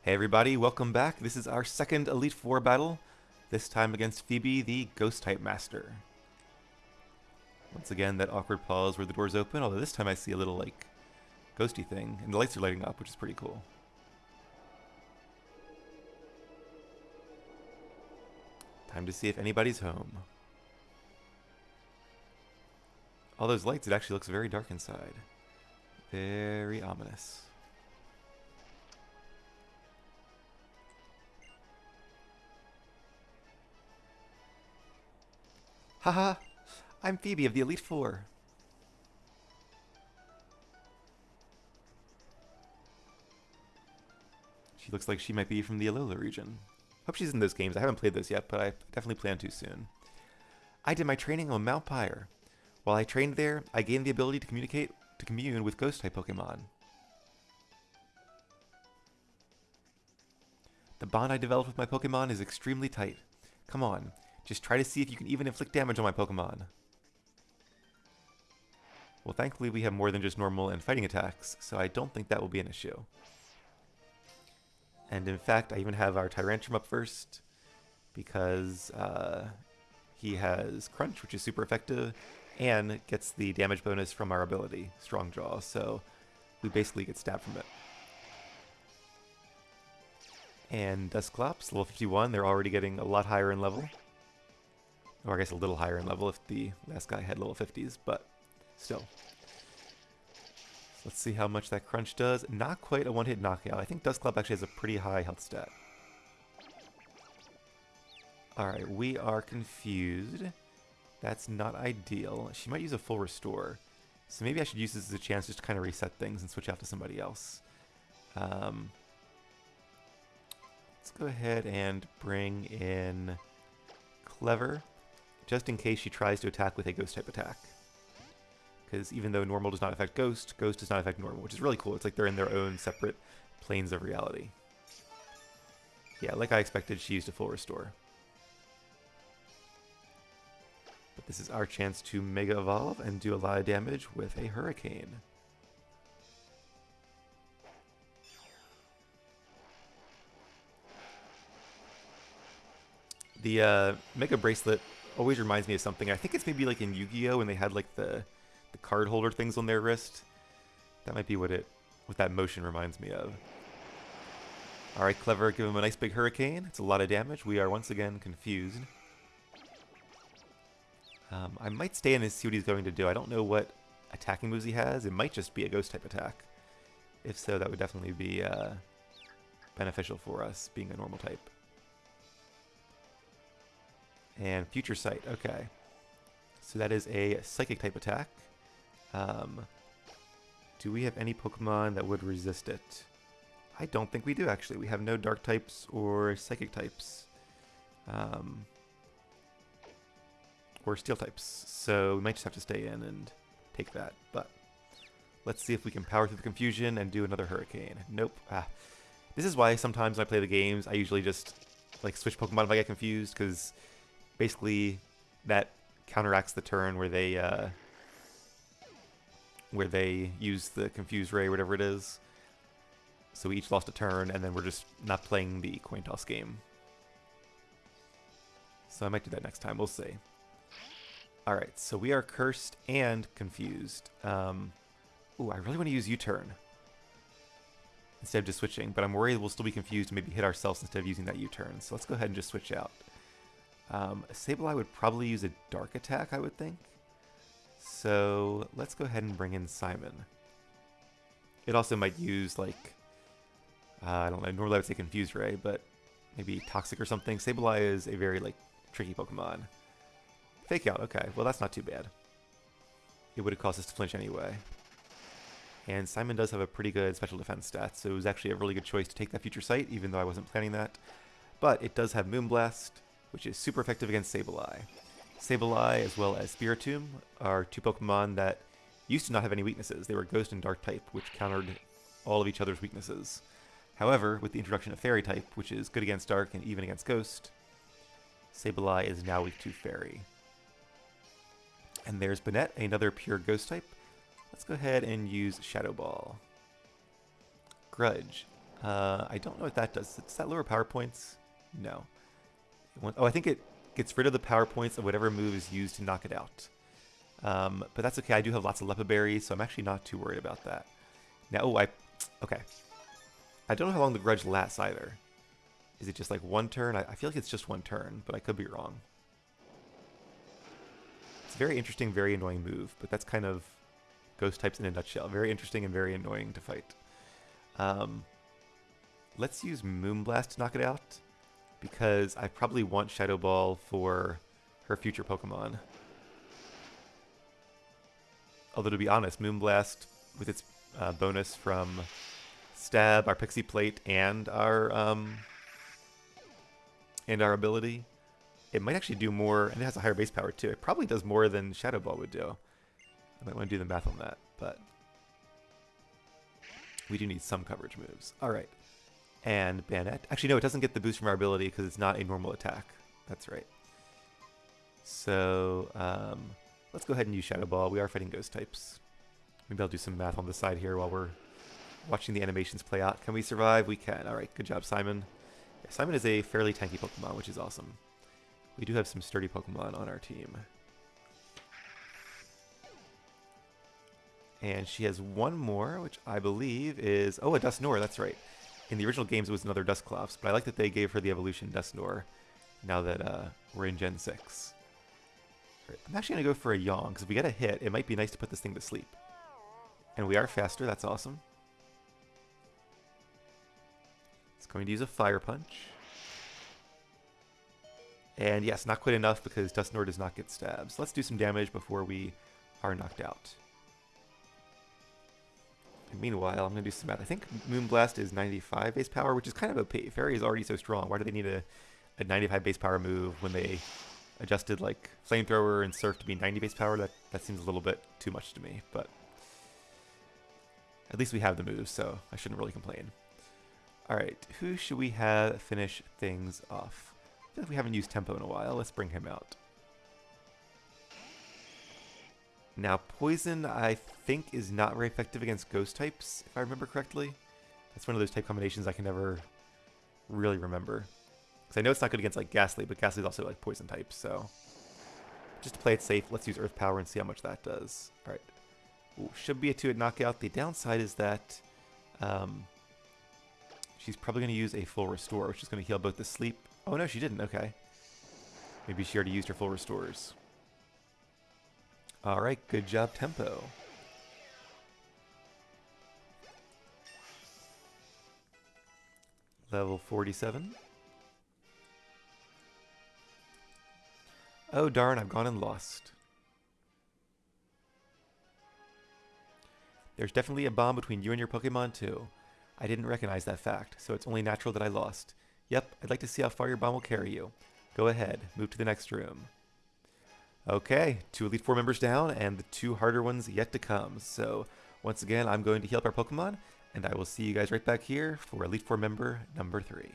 Hey everybody, welcome back. This is our second Elite Four battle, this time against Phoebe, the Ghost-type Master. Once again, that awkward pause where the doors open, although this time I see a little, like, ghosty thing, and the lights are lighting up, which is pretty cool. Time to see if anybody's home. All those lights, it actually looks very dark inside. Very ominous. Haha! I'm Phoebe of the Elite Four. She looks like she might be from the Alola region. Hope she's in those games. I haven't played those yet, but I definitely plan to soon. I did my training on Mount Pyre. While I trained there, I gained the ability to commune with Ghost-type Pokemon. The bond I developed with my Pokemon is extremely tight. Come on, just try to see if you can even inflict damage on my Pokemon. Well, thankfully we have more than just normal and fighting attacks, so I don't think that will be an issue. And in fact, I even have our Tyrantrum up first, because he has Crunch, which is super effective, and gets the damage bonus from our ability, Strong Jaw, so we basically get stabbed from it. And Dusclops, level 51, they're already getting a lot higher in level. Or I guess a little higher in level if the last guy had level 50s, but still. Let's see how much that Crunch does. Not quite a one-hit knockout. I think Dusclops actually has a pretty high health stat. Alright, we are confused. That's not ideal. She might use a full restore. So maybe I should use this as a chance just to kind of reset things and switch out to somebody else. Let's go ahead and bring in Clever, just in case she tries to attack with a Ghost-type attack. Because even though normal does not affect Ghost, Ghost does not affect normal, which is really cool. It's like they're in their own separate planes of reality. Yeah, like I expected, she used a full restore. But this is our chance to Mega Evolve and do a lot of damage with a Hurricane. The Mega Bracelet always reminds me of something. I think it's maybe like in Yu-Gi-Oh! When they had like the card holder things on their wrist. That might be what that motion reminds me of. Alright, Clever, give him a nice big Hurricane. It's a lot of damage. We are once again confused. I might stay in and see what he's going to do. I don't know what attacking moves he has. It might just be a Ghost-type attack. If so, that would definitely be beneficial for us, being a normal type. And Future Sight, okay. So that is a Psychic-type attack. Do we have any Pokemon that would resist it? I don't think we do, actually. We have no Dark types or Psychic types. Or Steel types. So we might just have to stay in and take that. But let's see if we can power through the confusion and do another Hurricane. Nope. This is why sometimes when I play the games, I usually just like switch Pokemon if I get confused, because basically that counteracts the turn where they use the Confuse Ray or whatever it is. So we each lost a turn, and then we're just not playing the coin toss game. So I might do that next time. We'll see. Alright, so we are cursed and confused. Ooh, I really want to use U-turn instead of just switching, but I'm worried we'll still be confused and maybe hit ourselves instead of using that U-turn. So let's go ahead and just switch out. Sableye would probably use a Dark attack, I would think. So let's go ahead and bring in Simon. It also might use, like, I don't know, normally I would say Confuse Ray, but maybe Toxic or something. Sableye is a very, like, tricky Pokemon. Fake Out, okay, well that's not too bad. It would have caused us to flinch anyway. And Simon does have a pretty good special defense stat, so it was actually a really good choice to take that Future Sight, even though I wasn't planning that. But it does have Moonblast, which is super effective against Sableye. Sableye, as well as Spiritomb, are two Pokemon that used to not have any weaknesses. They were Ghost and Dark type, which countered all of each other's weaknesses. However, with the introduction of Fairy type, which is good against Dark and even against Ghost, Sableye is now weak to Fairy. And there's Banette, another pure Ghost type. Let's go ahead and use Shadow Ball. Grudge. I don't know what that does. Does that lower power points? No. Oh, I think it gets rid of the power points of whatever move is used to knock it out. But that's okay. I do have lots of Lepa berries, so I'm actually not too worried about that. Now, okay. I don't know how long the grudge lasts either. Is it just like one turn? I feel like it's just one turn, but I could be wrong. It's a very interesting, very annoying move, but that's kind of ghost types in a nutshell. Very interesting and very annoying to fight. Let's use Moonblast to knock it out, because I probably want Shadow Ball for her future Pokemon. Although to be honest, Moonblast, with its bonus from Stab, our Pixie Plate, and our ability, it might actually do more, and it has a higher base power too. It probably does more than Shadow Ball would do. I might want to do the math on that, but we do need some coverage moves. All right. And Bayonet. Actually, no, it doesn't get the boost from our ability because it's not a normal attack. That's right. So, let's go ahead and use Shadow Ball. We are fighting ghost types. Maybe I'll do some math on the side here while we're watching the animations play out. Can we survive? We can. All right, good job, Simon. Yeah, Simon is a fairly tanky Pokemon, which is awesome. We do have some sturdy Pokemon on our team. And she has one more, which I believe is... Oh, a Dusknoir, that's right. In the original games, it was another Dusclops, but I like that they gave her the evolution Dusknoir now that we're in Gen 6. Right, I'm actually going to go for a Yawn, because if we get a hit, it might be nice to put this thing to sleep. And we are faster, that's awesome. It's going to use a Fire Punch. And yes, not quite enough because Dusknoir does not get stabs. Let's do some damage before we are knocked out. And meanwhile, I'm going to do some math. I think Moonblast is 95 base power, which is kind of OP. Fairy is already so strong. Why do they need a 95 base power move when they adjusted like Flamethrower and Surf to be 90 base power? That seems a little bit too much to me, but at least we have the moves, so I shouldn't really complain. Alright, who should we have finish things off? I feel like we haven't used Tempo in a while. Let's bring him out. Now, Poison, I think, is not very effective against Ghost types, if I remember correctly. That's one of those type combinations I can never really remember. Because I know it's not good against, like, Ghastly, but Ghastly is also, like, Poison type, so... Just to play it safe, let's use Earth Power and see how much that does. Alright. Should be a 2-hit knockout. The downside is that... she's probably going to use a full Restore, which is going to heal both the Sleep... Oh, no, she didn't. Okay. Maybe she already used her full Restores. Alright, good job, Tempo. Level 47. Oh darn, I've gone and lost. There's definitely a bond between you and your Pokemon too. I didn't recognize that fact, so it's only natural that I lost. Yep, I'd like to see how far your bond will carry you. Go ahead, move to the next room. Okay, 2 Elite Four members down, and the 2 harder ones yet to come. So, once again, I'm going to heal up our Pokemon, and I will see you guys right back here for Elite Four member number 3.